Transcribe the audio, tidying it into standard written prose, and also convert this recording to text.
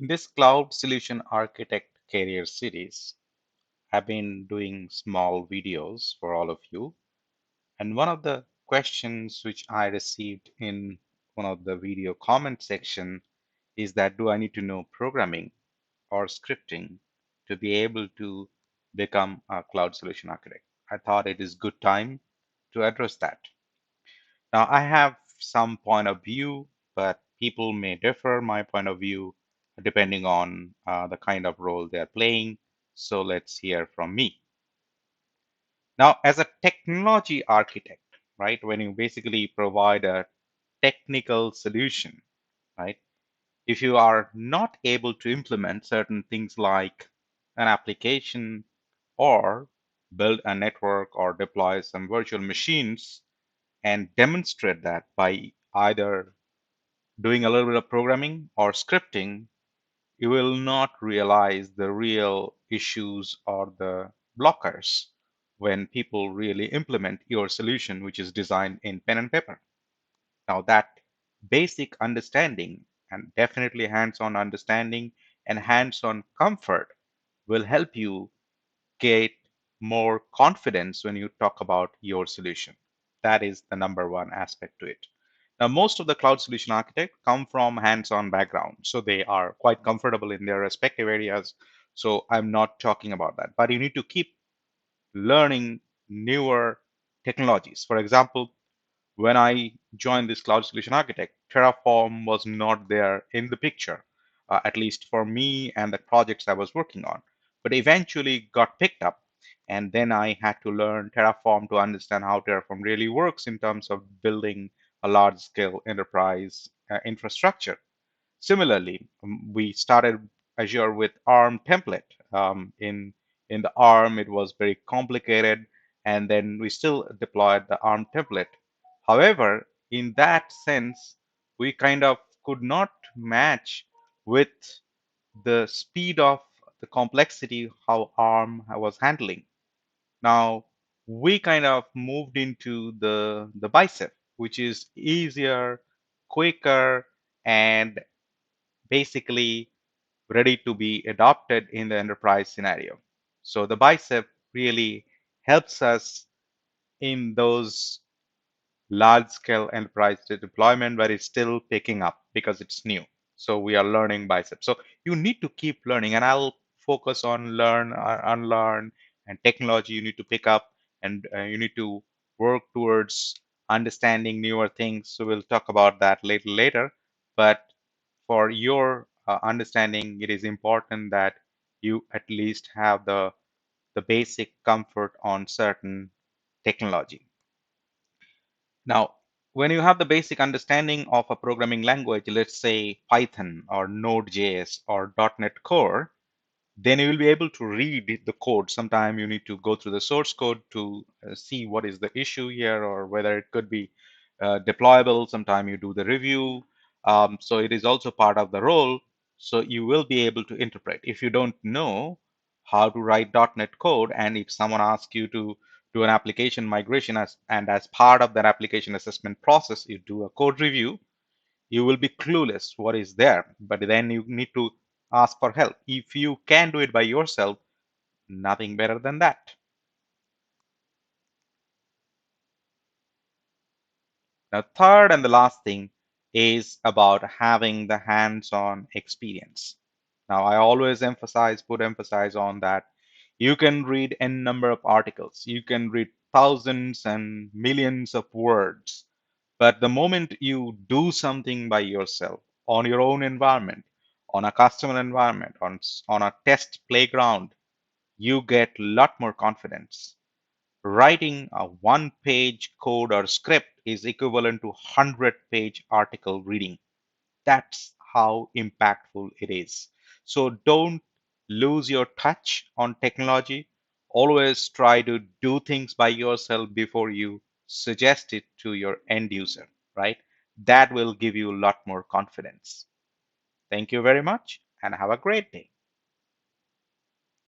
In this Cloud Solution Architect Career Series, I've been doing small videos for all of you. And one of the questions which I received in one of the video comment section is that do I need to know programming or scripting to be able to become a cloud solution architect? I thought it is good time to address that. Now, I have some point of view, but people may differ my point of view depending on the kind of role they're playing. So let's hear from me. Now, as a technology architect, right, when you basically provide a technical solution, right, if you are not able to implement certain things like an application or build a network or deploy some virtual machines and demonstrate that by either doing a little bit of programming or scripting, you will not realize the real issues or the blockers when people really implement your solution, which is designed in pen and paper. Now, that basic understanding and definitely hands on understanding and hands on comfort will help you get more confidence when you talk about your solution. That is the number one aspect to it. Now, most of the cloud solution architects come from hands-on background, so they are quite comfortable in their respective areas. So I'm not talking about that, but you need to keep learning newer technologies. For example, when I joined this cloud solution architect, Terraform was not there in the picture, at least for me and the projects I was working on, but eventually got picked up. And then I had to learn Terraform to understand how Terraform really works in terms of building a large scale enterprise infrastructure. Similarly, we started Azure with ARM template. In the ARM, it was very complicated, and then we still deployed the ARM template. However, in that sense, we kind of could not match with the speed of the complexity how ARM was handling. Now, we kind of moved into the bicep, which is easier, quicker, and basically ready to be adopted in the enterprise scenario. So the bicep really helps us in those large scale enterprise deployment where it's still picking up because it's new. So we are learning bicep. So you need to keep learning, and I'll focus on learn, unlearn, and technology you need to pick up, and you need to work towards understanding newer things. So we'll talk about that later. But for your understanding, it is important that you at least have the basic comfort on certain technology. Now, when you have the basic understanding of a programming language, let's say Python or Node.js or .NET Core, then you will be able to read the code. Sometimes you need to go through the source code to see what is the issue here or whether it could be deployable. Sometimes you do the review. So it is also part of the role. So you will be able to interpret. If you don't know how to write .NET code, and if someone asks you to do an application migration and as part of that application assessment process, you do a code review, you will be clueless what is there, but then you need to ask for help. If you can do it by yourself, nothing better than that. Now, third and the last thing is about having the hands-on experience. Now, I always put emphasis on that. You can read n number of articles, you can read thousands and millions of words, but the moment you do something by yourself on your own environment, on a customer environment, on a test playground, you get a lot more confidence. Writing a one-page code or script is equivalent to 100-page article reading. That's how impactful it is. So don't lose your touch on technology. Always try to do things by yourself before you suggest it to your end user, right? That will give you a lot more confidence. Thank you very much and have a great day.